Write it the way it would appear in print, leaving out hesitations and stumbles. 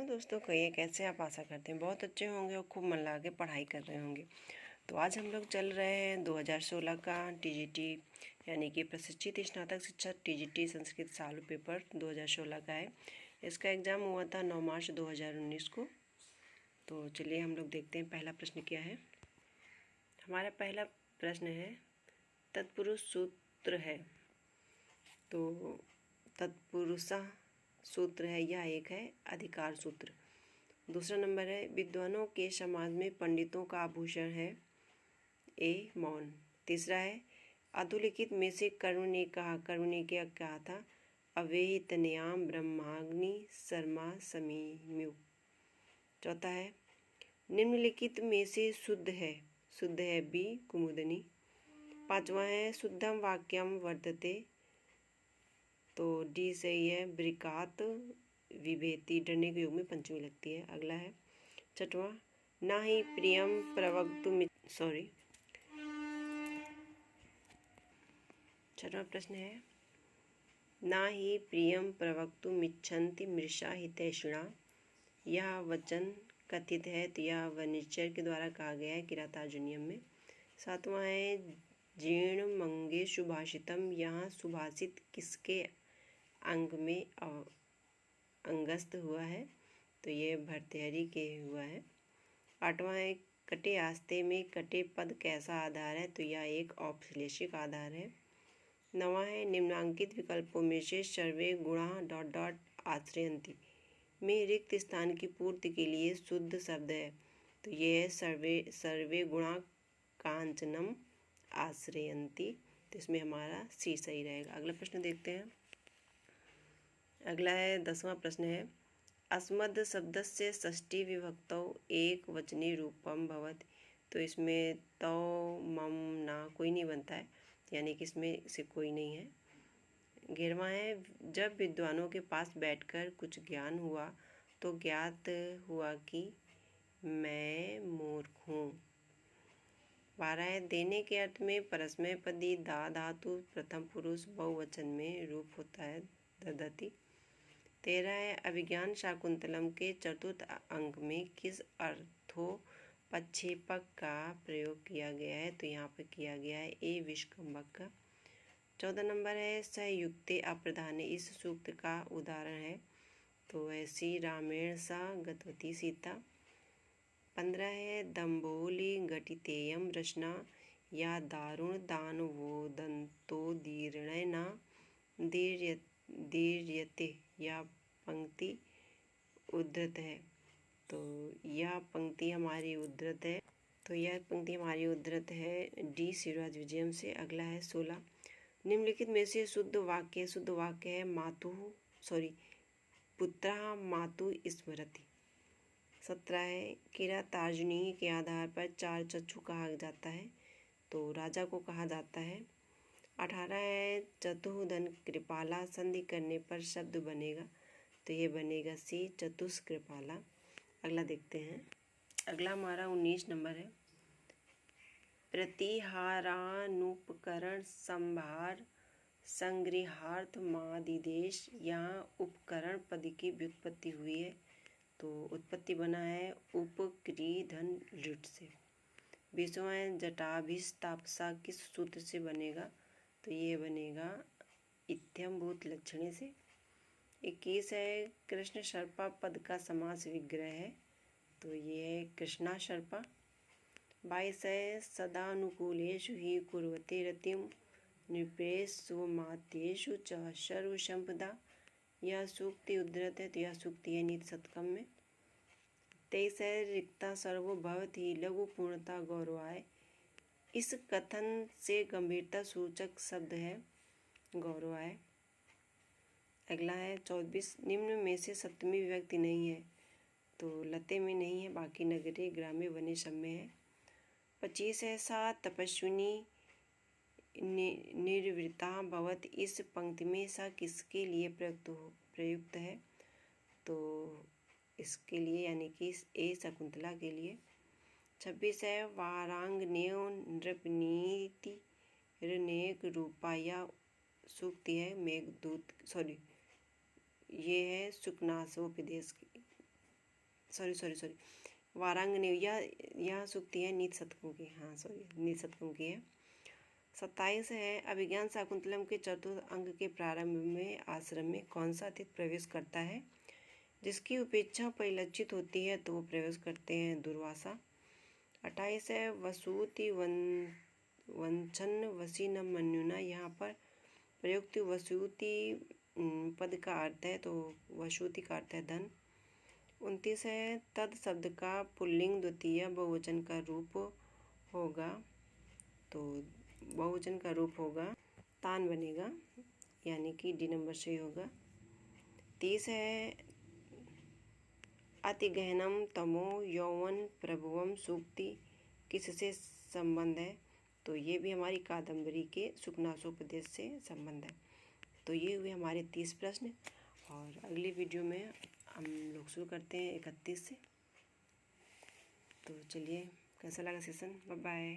Hello दोस्तों, कहिए कैसे आप। आशा करते हैं बहुत अच्छे होंगे और खूब मन लगा के पढ़ाई कर रहे होंगे। तो आज हम लोग चल रहे हैं 2016 का टीजीटी यानी कि प्रशिक्षित स्नातक शिक्षक टीजीटी संस्कृत चालू पेपर 2016 का है। इसका एग्ज़ाम हुआ था 9 मार्च 2019 को। तो चलिए हम लोग देखते हैं पहला प्रश्न क्या है। हमारा पहला प्रश्न है तत्पुरुष सूत्र है। तो तत्पुरुषा सूत्र है, यह एक है अधिकार सूत्र। दूसरा नंबर है विद्वानों के समाज में पंडितों का आभूषण है, ए मौन। तीसरा है अधोलिखित में से कर्ण ने क्या कहा था, अवेहितनयाम ब्रह्माग्नि शर्मा समीम्यु। चौथा है निम्नलिखित में से शुद्ध है बी कुमुदनी। पांचवा है शुद्धम वाक्यम वर्तते, तो डी सही है ब्रिकात विभेति, डरने के योग में पंचमी लगती है। अगला है छठवां ना ही प्रियम प्रवक्तुम छठवां प्रश्न है ना ही प्रियम प्रवक्तुमिच्छन्ति मृषा हितैषिणा। यह वचन कथित है, तो यह वनिचर के द्वारा कहा गया है किरातार्जुनीयम में। सातवां है जीर्ण मंगे सुभाषितम, यहाँ सुभाषित किसके अंग में अंगस्थ हुआ है, तो ये भर्तृहरि के हुआ है। आठवां है कटे आस्ते में कटे पद कैसा आधार है, तो यह एक औपश्लेषिक आधार है। नवां है निम्नांकित विकल्पों में से सर्वे गुणा ... आश्रयन्ति में रिक्त स्थान की पूर्ति के लिए शुद्ध शब्द है, तो ये है सर्वे गुणा कांचनम आश्रयन्ति। तो इसमें हमारा सी सही रहेगा। अगला प्रश्न देखते हैं। अगला है 10वां प्रश्न है अस्मद् शब्दस्य षष्ठी विभक्तौ एक वचनी रूपम भवति। तो इसमें तो मम ना कोई नहीं बनता है, यानी कि इसमें से कोई नहीं है। 11वां है जब विद्वानों के पास बैठकर कुछ ज्ञान हुआ तो ज्ञात हुआ कि मैं मूर्ख हूँ। 12 है देने के अर्थ में परस्मैपदी दा धातु प्रथम पुरुष बहुवचन में रूप होता है ददति। 13 है अभिज्ञान शाकुंतलम के चतुर्थ अंक में किस अर्थोपक्षेपक का प्रयोग किया गया है, तो यहाँ पर किया गया है ए विष्कंभक का। 14 नंबर है संयुक्ते अप्रधाने, इस सूक्त का उदाहरण है, तो ऐसी रामेण सा गतवती सीता। 15 है दम्भोली घटितेयम रचना, या दारुण दानवोदंतो दीर्णय न दीर्यते, या पंक्ति उद्धृत है, तो यह पंक्ति हमारी उद्धृत है, डी शिवराज विजयम से। अगला है 16 निम्नलिखित में से शुद्ध वाक्य है पुत्रः मातु स्मरति। 17 है किरातार्जुनीय के आधार पर चार चक्षु कहा जाता है, तो राजा को कहा जाता है। 18 है चतुर्धन कृपाला, संधि करने पर शब्द बनेगा, तो ये बनेगा सी चतुष्कृपाला। अगला देखते हैं। अगला हमारा 19 नंबर है प्रतिहारानुपकरण संभार संग्रहार्थ मादिदेश, यहाँ उपकरण पद की व्युत्पत्ति हुई है, तो उत्पत्ति बना है उपक्रीधन लुट से। 20वां है जटाभिस्तापसा किस सूत्र से बनेगा, तो ये बनेगा इत्थम्भूत लक्षणे से। 21 है कृष्ण शर्पा पद का समास विग्रह है, तो ये है कृष्णा शर्पा। 22 है सदानुकूलेषु ही कुर्वते रतिम नृपेषु मात्येषु च सर्वसंपदा, यह सूक्ति उद्धृत है, तो यह सूक्ति है नीति शतकम में। 23 है रिक्ता सर्वो भवति लघु पूर्णता गौरवाय, इस कथन से गंभीरता सूचक शब्द है गौरवाय। अगला है 24 निम्न में से सप्तमी विभक्ति नहीं है, तो लते में नहीं है, बाकी नगरे ग्राम्य वने सब में है। 25 है सा तपस्विनी निर्वृता भवत, इस पंक्ति में सा किसके लिए प्रयुक्त है, तो इसके लिए यानी कि ए शकुंतला के लिए। 26 है वारांगनेयो नृपनीति ऋनेक रूपा, या सूक्ति है मेघदूत ये है सुकनासोपदेश की। सॉरी वारांगनी, यह सूक्ति है नीति शतकों की, हाँ सॉरी नीति शतकों की है। 27 है अभिज्ञान शाकुंतलम के चतुर्थ अंक के प्रारंभ में आश्रम में कौन सा अतिथि प्रवेश करता है? जिसकी उपेक्षा परिलक्षित होती है तो वो प्रवेश करते हैं दुर्वासा। 28 है वसूति वंचन वसी न मन्युना, यहाँ पर प्रयुक्त वसूति पद का अर्थ है तो वसूति का अर्थ है धन। 29 है तद शब्द का पुल्लिंग द्वितीय बहुवचन का रूप होगा, तो बहुवचन का रूप होगा तान बनेगा, यानी कि डी नंबर से होगा। 30 है अति गहनम तमो यौवन प्रभुवम सूक्ति किससे संबंध है? तो ये भी हमारी कादम्बरी के सुखनासोपदेश से संबंध है। तो ये हुए हमारे 30 प्रश्न, और अगली वीडियो में हम लोग शुरू करते हैं 31 से। तो चलिए, कैसा लगा सेशन? Bye bye.